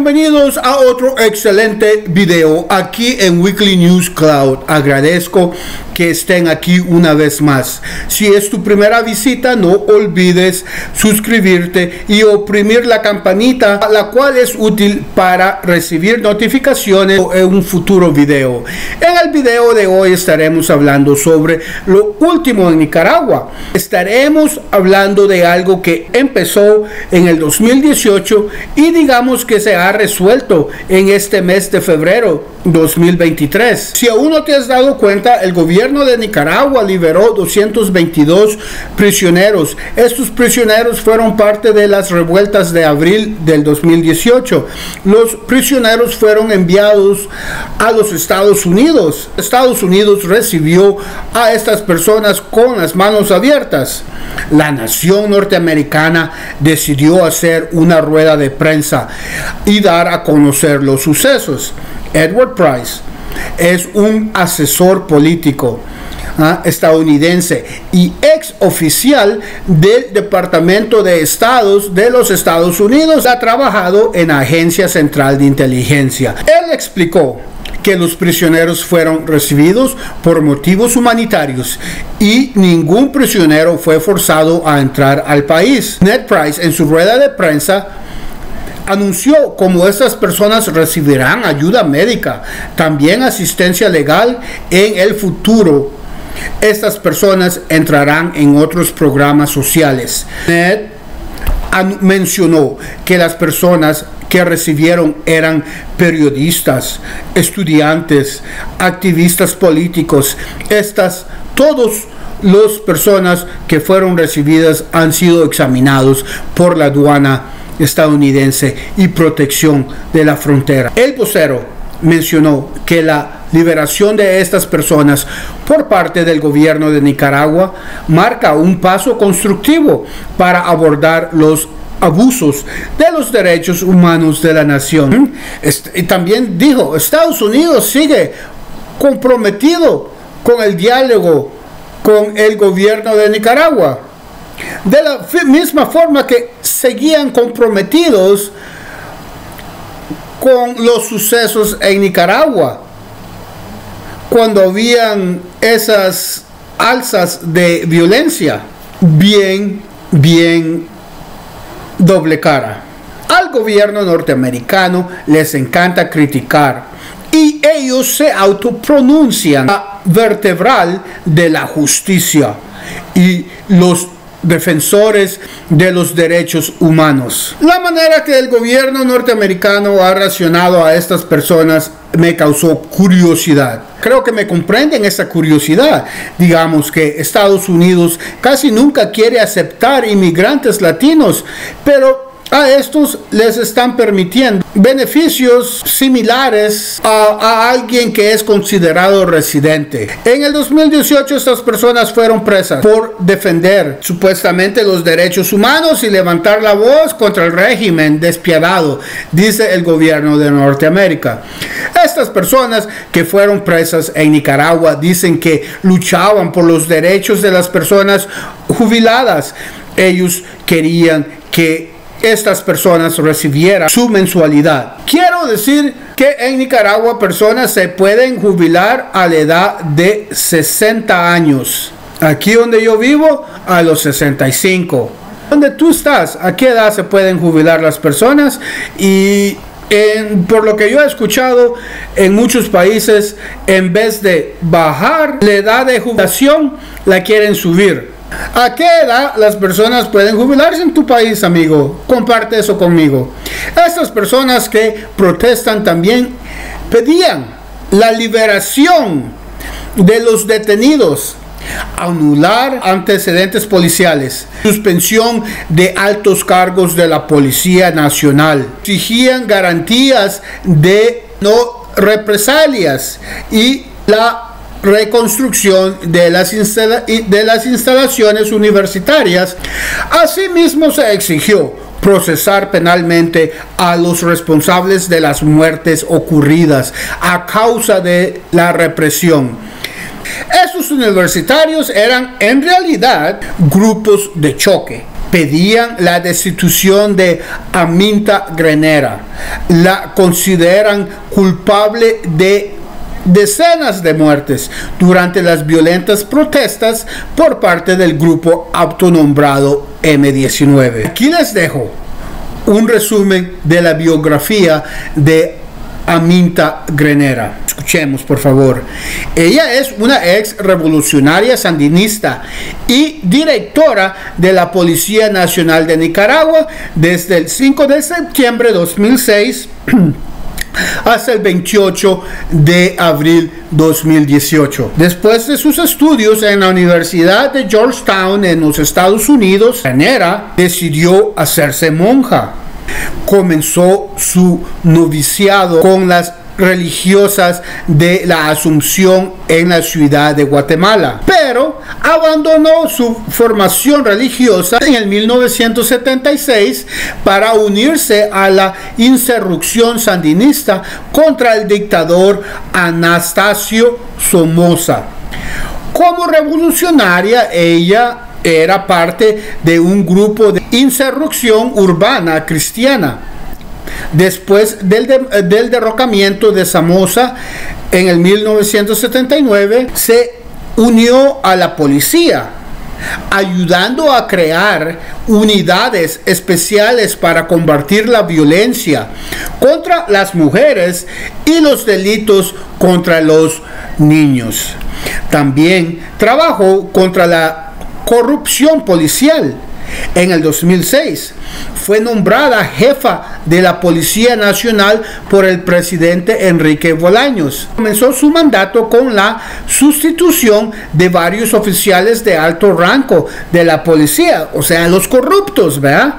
Bienvenidos a otro excelente video aquí en Weekly News Cloud. Agradezco que estén aquí una vez más. Si es tu primera visita, no olvides suscribirte y oprimir la campanita, la cual es útil para recibir notificaciones en un futuro video. En el video de hoy estaremos hablando sobre lo último en Nicaragua. Estaremos hablando de algo que empezó en el 2018 y digamos que se ha resuelto en este mes de febrero 2023. Si aún no te has dado cuenta, el gobierno de Nicaragua liberó 222 prisioneros. Estos prisioneros fueron parte de las revueltas de abril del 2018. Los prisioneros fueron enviados a los Estados Unidos. Estados Unidos recibió a estas personas con las manos abiertas. La nación norteamericana decidió hacer una rueda de prensa y dar a conocer los sucesos. Edward Price es un asesor político estadounidense y ex oficial del Departamento de Estados de los Estados Unidos. Ha trabajado en la Agencia Central de Inteligencia. Él explicó que los prisioneros fueron recibidos por motivos humanitarios y ningún prisionero fue forzado a entrar al país. Ned Price, en su rueda de prensa, anunció cómo estas personas recibirán ayuda médica, también asistencia legal en el futuro. Estas personas entrarán en otros programas sociales. Ned mencionó que las personas que recibieron eran periodistas, estudiantes, activistas políticos. Todos las personas que fueron recibidas han sido examinados por la aduana estadounidense y protección de la frontera. El vocero mencionó que la liberación de estas personas por parte del gobierno de Nicaragua marca un paso constructivo para abordar los abusos de los derechos humanos de la nación. Y también dijo, Estados Unidos sigue comprometido con el diálogo con el gobierno de Nicaragua, de la misma forma que seguían comprometidos con los sucesos en Nicaragua, cuando habían esas alzas de violencia. Bien doble cara. Al gobierno norteamericano les encanta criticar y ellos se autopronuncian la vertebral de la justicia y los defensores de los derechos humanos. La manera que el gobierno norteamericano ha reaccionado a estas personas me causó curiosidad. Creo que me comprenden esa curiosidad. Digamos que Estados Unidos casi nunca quiere aceptar inmigrantes latinos, pero a estos les están permitiendo beneficios similares a alguien que es considerado residente. En el 2018 estas personas fueron presas por defender supuestamente los derechos humanos y levantar la voz contra el régimen despiadado, dice el gobierno de Norteamérica. Estas personas que fueron presas en Nicaragua dicen que luchaban por los derechos de las personas jubiladas. Ellos querían que estas personas recibieran su mensualidad. Quiero decir que en Nicaragua personas se pueden jubilar a la edad de 60 años. Aquí donde yo vivo, a los 65. Donde tú estás, ¿a qué edad se pueden jubilar las personas? Y por lo que yo he escuchado, en muchos países, en vez de bajar la edad de jubilación, la quieren subir. ¿A qué edad las personas pueden jubilarse en tu país, amigo? Comparte eso conmigo. Estas personas que protestan también pedían la liberación de los detenidos, anular antecedentes policiales, suspensión de altos cargos de la Policía Nacional, exigían garantías de no represalias y la reconstrucción de las instalaciones universitarias. Asimismo, se exigió procesar penalmente a los responsables de las muertes ocurridas a causa de la represión. Estos universitarios eran en realidad grupos de choque. pedían la destitución de Aminta Grenera. La consideran culpable de decenas de muertes durante las violentas protestas por parte del grupo autonombrado M19. Aquí les dejo un resumen de la biografía de Aminta Grenera. Escuchemos, por favor. Ella es una ex revolucionaria sandinista y directora de la Policía Nacional de Nicaragua desde el 5 de septiembre de 2006 hasta el 28 de abril 2018. Después de sus estudios en la Universidad de Georgetown en los Estados Unidos, Grenera decidió hacerse monja. Comenzó su noviciado con las religiosas de la Asunción en la ciudad de Guatemala, pero abandonó su formación religiosa en el 1976 para unirse a la insurrección sandinista contra el dictador Anastasio Somoza. Como revolucionaria, ella era parte de un grupo de insurrección urbana cristiana. Después del derrocamiento de Somoza en el 1979, se unió a la policía, ayudando a crear unidades especiales para combatir la violencia contra las mujeres y los delitos contra los niños. También trabajó contra la corrupción policial. En el 2006 fue nombrada jefa de la Policía Nacional por el presidente Enrique Bolaños. Comenzó su mandato con la sustitución de varios oficiales de alto rango de la policía, o sea, los corruptos, ¿verdad?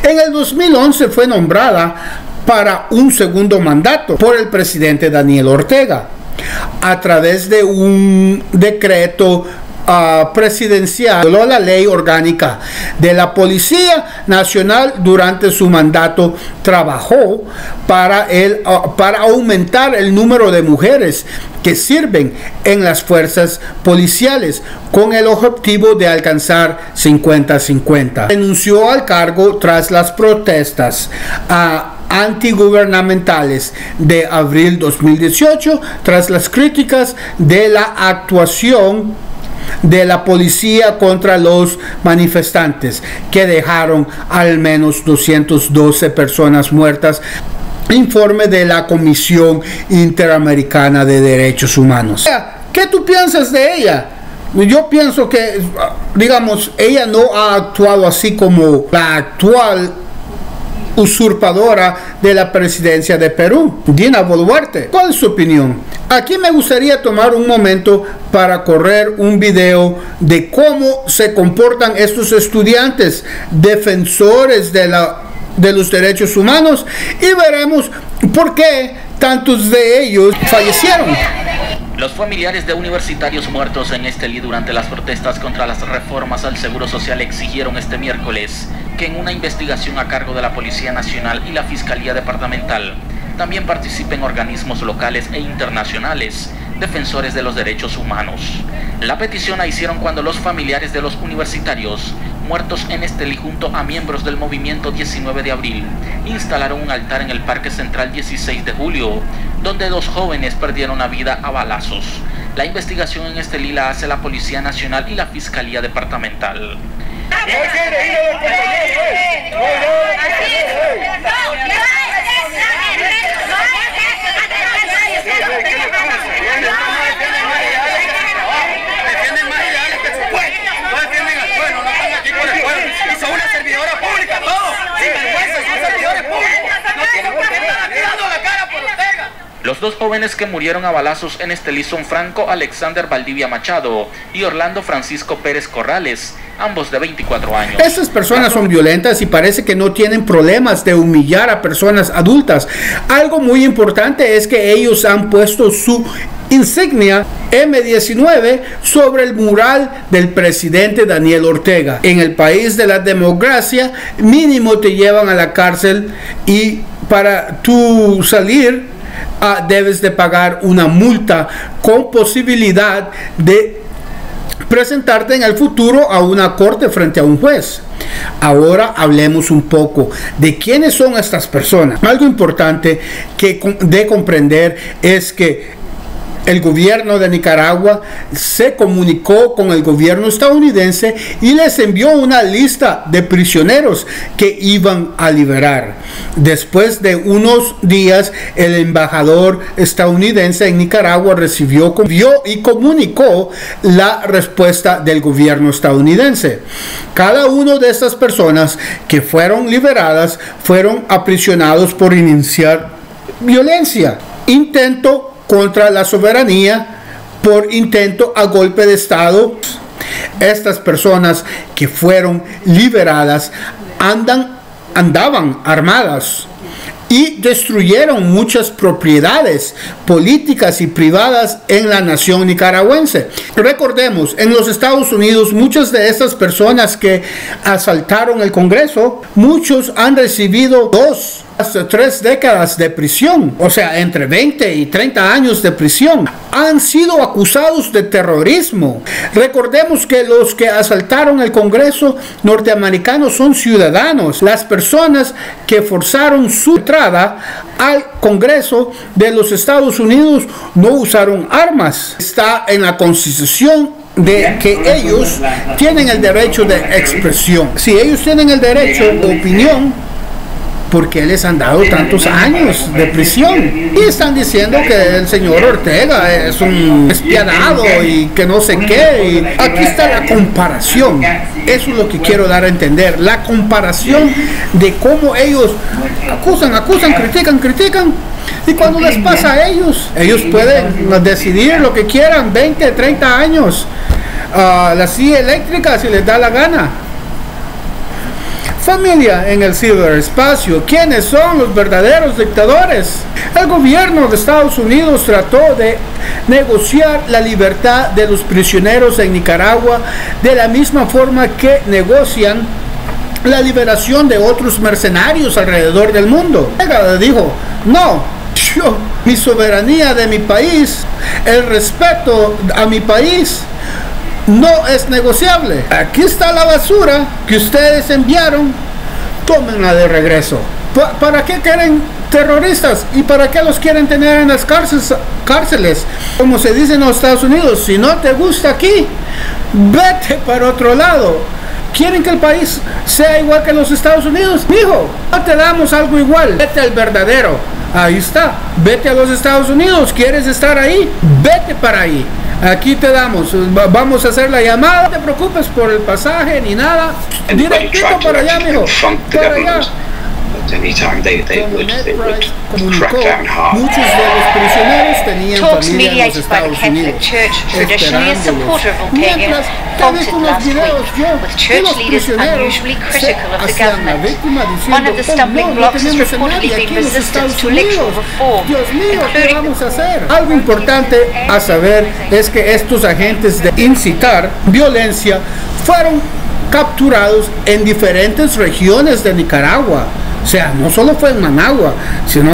En el 2011 fue nombrada para un segundo mandato por el presidente Daniel Ortega a través de un decreto presidencial, la ley orgánica de la Policía Nacional. Durante su mandato trabajó para aumentar el número de mujeres que sirven en las fuerzas policiales con el objetivo de alcanzar 50-50. Renunció al cargo tras las protestas antigubernamentales de abril 2018 tras las críticas de la actuación de la policía contra los manifestantes, que dejaron al menos 212 personas muertas. Informe de la Comisión Interamericana de Derechos Humanos. ¿Qué tú piensas de ella? Yo pienso que, digamos, ella no ha actuado así como la actual usurpadora de la presidencia de Perú, Dina Boluarte. ¿Cuál es su opinión? Aquí me gustaría tomar un momento para correr un video de cómo se comportan estos estudiantes defensores de los derechos humanos y veremos por qué tantos de ellos fallecieron. Los familiares de universitarios muertos en Estelí durante las protestas contra las reformas al Seguro Social exigieron este miércoles que en una investigación a cargo de la Policía Nacional y la Fiscalía Departamental también participen organismos locales e internacionales defensores de los derechos humanos. La petición la hicieron cuando los familiares de los universitarios muertos en Estelí junto a miembros del movimiento 19 de abril instalaron un altar en el Parque Central 16 de julio, donde 2 jóvenes perdieron la vida a balazos. La investigación en Estelí la hace la Policía Nacional y la Fiscalía Departamental. Los 2 jóvenes que murieron a balazos en Estelí son Franco Alexander Valdivia Machado y Orlando Francisco Pérez Corrales, ambos de 24 años. Estas personas son violentas y parece que no tienen problemas de humillar a personas adultas. Algo muy importante es que ellos han puesto su insignia M19 sobre el mural del presidente Daniel Ortega. En el país de la democracia, mínimo te llevan a la cárcel y para tú salir debes de pagar una multa con posibilidad de presentarte en el futuro a una corte frente a un juez. Ahora hablemos un poco de quiénes son estas personas. Algo importante de comprender es que el gobierno de Nicaragua se comunicó con el gobierno estadounidense y les envió una lista de prisioneros que iban a liberar. Después de unos días, el embajador estadounidense en Nicaragua recibió y comunicó la respuesta del gobierno estadounidense. Cada una de estas personas que fueron liberadas fueron aprisionados por iniciar violencia, intento contra la soberanía, por intento a golpe de Estado. Estas personas que fueron liberadas andaban armadas y destruyeron muchas propiedades políticas y privadas en la nación nicaragüense. Recordemos, en los Estados Unidos, muchas de estas personas que asaltaron el Congreso, muchos han recibido 2 hasta 3 décadas de prisión, o sea, entre 20 y 30 años de prisión. Han sido acusados de terrorismo. Recordemos que los que asaltaron el Congreso norteamericano son ciudadanos. Las personas que forzaron su entrada al Congreso de los Estados Unidos no usaron armas. Está en la Constitución de que ellos tienen el derecho de expresión. Si ellos tienen el derecho de opinión, ¿por qué les han dado tantos años de prisión? Y están diciendo que el señor Ortega es un despiadado y que no sé qué. Y aquí está la comparación. Eso es lo que quiero dar a entender. La comparación de cómo ellos acusan, critican. Y cuando les pasa a ellos pueden decidir lo que quieran, 20, 30 años. La silla eléctrica si les da la gana. Familia en el ciberespacio, ¿quiénes son los verdaderos dictadores? El gobierno de Estados Unidos trató de negociar la libertad de los prisioneros en Nicaragua de la misma forma que negocian la liberación de otros mercenarios alrededor del mundo. Dijo, no, mi soberanía de mi país, el respeto a mi país, no es negociable. Aquí está la basura que ustedes enviaron, tómenla de regreso. ¿Para qué quieren terroristas? ¿Y para qué los quieren tener en las cárceles? Como se dice en los Estados Unidos, si no te gusta aquí, vete para otro lado. ¿Quieren que el país sea igual que los Estados Unidos? Hijo, no te damos algo igual, vete al verdadero. Ahí está, vete a los Estados Unidos. ¿Quieres estar ahí? Vete para ahí. Aquí te damos, vamos a hacer la llamada, no te preocupes por el pasaje ni nada, directito para allá, mijo, para allá. Anytime they would Comunicó, muchos de los prisioneros tenían familia en los Estados Unidos, esperándolos. Mientras he visto los videos yo, y los prisioneros se hacían la víctima diciendo, no tenemos a nadie aquí en los Estados Unidos. Dios mío, ¿qué vamos a hacer? Algo importante a saber es que estos agentes de incitar violencia fueron capturados en diferentes regiones de Nicaragua. O sea, no solo fue en Managua, sino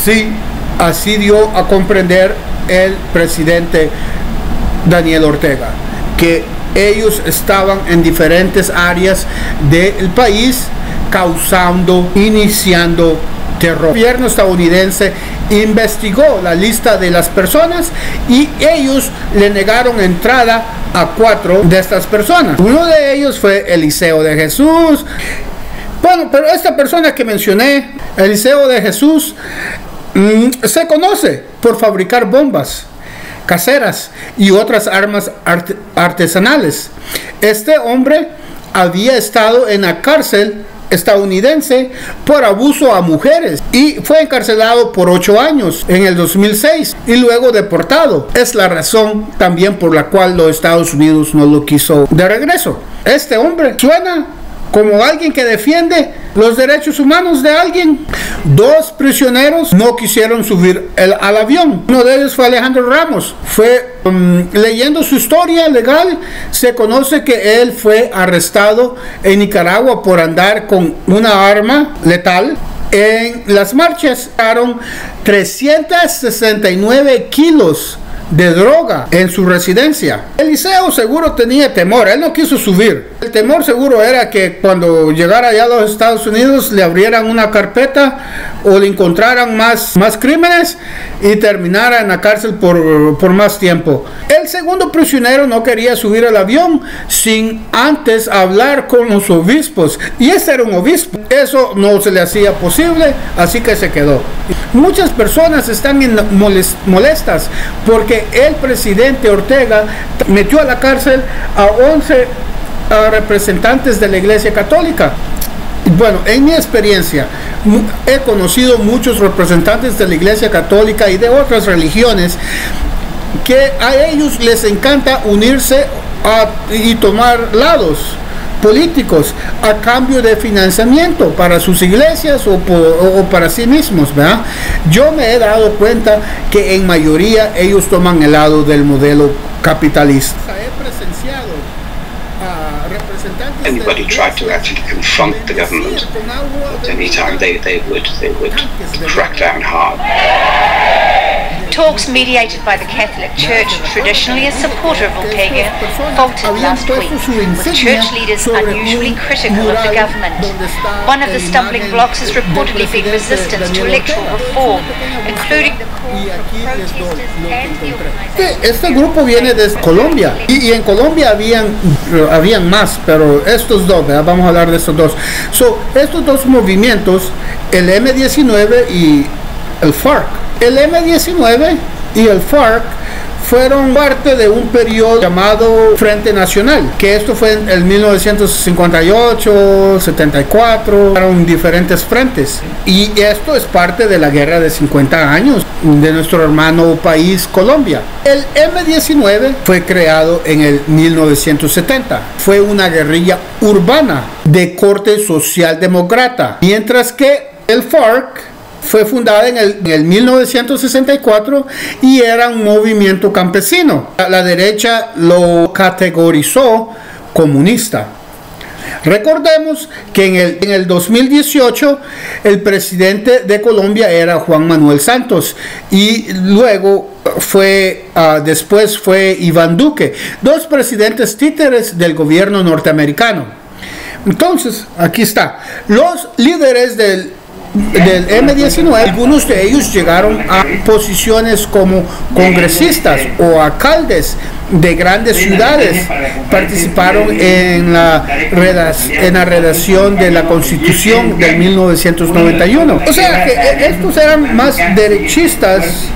así dio a comprender el presidente Daniel Ortega, que ellos estaban en diferentes áreas del país iniciando terror. El gobierno estadounidense investigó la lista de las personas y ellos le negaron entrada a 4 de estas personas. Uno de ellos fue Eliseo de Jesús. Bueno, pero esta persona que mencioné, Eliseo de Jesús, se conoce por fabricar bombas caseras y otras armas artesanales. Este hombre había estado en la cárcel estadounidense por abuso a mujeres y fue encarcelado por 8 años en el 2006 y luego deportado. Es la razón también por la cual los Estados Unidos no lo quiso de regreso. Este hombre suena como alguien que defiende los derechos humanos de alguien. 2 prisioneros no quisieron subir al avión. Uno de ellos fue Alejandro Ramos. Fue leyendo su historia legal, se conoce que él fue arrestado en Nicaragua por andar con una arma letal. En las marchas, 369 kilos de droga en su residencia. Eliseo seguro tenía temor, él no quiso subir. El temor seguro era que cuando llegara allá a los Estados Unidos le abrieran una carpeta o le encontraran más crímenes y terminara en la cárcel por más tiempo. El segundo prisionero no quería subir al avión sin antes hablar con los obispos, y ese era un obispo. Eso no se le hacía posible, así que se quedó. Muchas personas están molestas porque el presidente Ortega metió a la cárcel a 11 representantes de la Iglesia Católica. Bueno, en mi experiencia he conocido muchos representantes de la Iglesia Católica y de otras religiones que a ellos les encanta unirse y tomar lados políticos a cambio de financiamiento para sus iglesias o para sí mismos, ¿verdad? Yo me he dado cuenta que en mayoría ellos toman el lado del modelo capitalista. He presenciado a representantes anybody tried to actually confront the government at any time, they would crack down hard. Talks mediated by the Catholic Church, traditionally a supporter of Ortega, faltered last week, with church leaders unusually critical of the government. One of the stumbling blocks has reportedly been resistance to electoral reform, including the call for protesters and the organization. Este grupo viene de Colombia, y en Colombia habían más, pero estos dos, ¿verdad? Vamos a hablar de estos dos. Estos dos movimientos, el M-19 y el FARC. El M-19 y el FARC fueron parte de un periodo llamado Frente Nacional, que esto fue en el 1958, 74, eran diferentes frentes. Y esto es parte de la guerra de 50 años de nuestro hermano país Colombia. El M-19 fue creado en el 1970. Fue una guerrilla urbana de corte socialdemócrata, mientras que el FARC fue fundada en el 1964 y era un movimiento campesino. La derecha lo categorizó comunista. Recordemos que en el 2018 el presidente de Colombia era Juan Manuel Santos y luego después fue Iván Duque, dos presidentes títeres del gobierno norteamericano. Entonces, aquí está, los líderes del M-19, algunos de ellos llegaron a posiciones como congresistas o alcaldes de grandes ciudades, participaron en la redacción de la Constitución del 1991. O sea, que estos eran más derechistas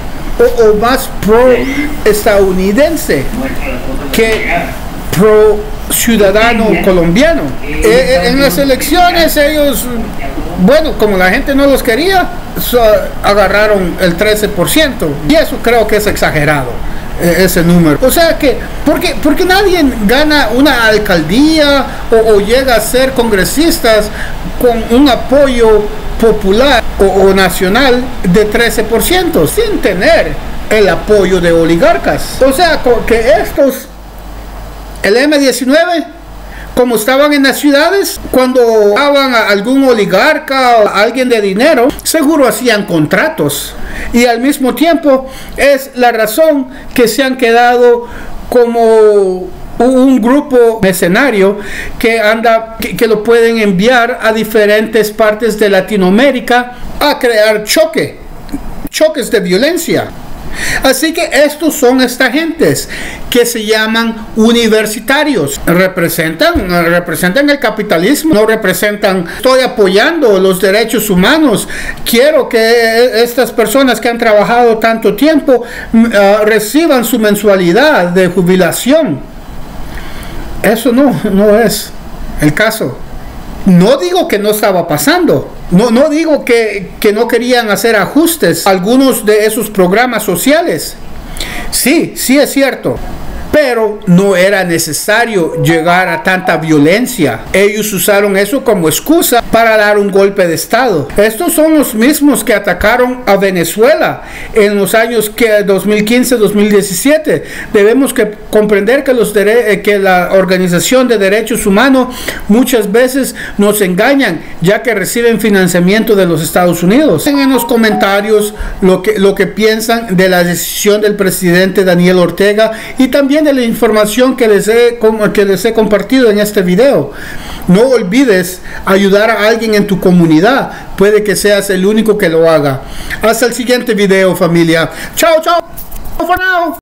o más pro-estadounidense que pro-ciudadano colombiano. En las elecciones ellos, bueno, como la gente no los quería, agarraron el 13%, y eso creo que es exagerado, ese número. O sea que, porque nadie gana una alcaldía o llega a ser congresistas con un apoyo popular o nacional de 13% sin tener el apoyo de oligarcas. O sea que estos, el M-19, como estaban en las ciudades, cuando daban a algún oligarca o a alguien de dinero, seguro hacían contratos. Y al mismo tiempo es la razón que se han quedado como un grupo mercenario que lo pueden enviar a diferentes partes de Latinoamérica a crear choques de violencia. Así que estos son estas gentes que se llaman universitarios. Representan el capitalismo, no representan, estoy apoyando los derechos humanos, quiero que estas personas que han trabajado tanto tiempo reciban su mensualidad de jubilación. Eso no es el caso. No digo que no estaba pasando. No digo que no querían hacer ajustes a algunos de esos programas sociales. Sí es cierto. pero no era necesario llegar a tanta violencia. Ellos usaron eso como excusa para dar un golpe de estado. Estos son los mismos que atacaron a Venezuela en los años 2015-2017. Debemos comprender que la Organización de Derechos Humanos muchas veces nos engañan, ya que reciben financiamiento de los Estados Unidos. En los comentarios lo que piensan de la decisión del presidente Daniel Ortega y también de la información que les he compartido en este video. No olvides ayudar a alguien en tu comunidad. Puede que seas el único que lo haga. Hasta el siguiente video, familia. Chao, chao. For now.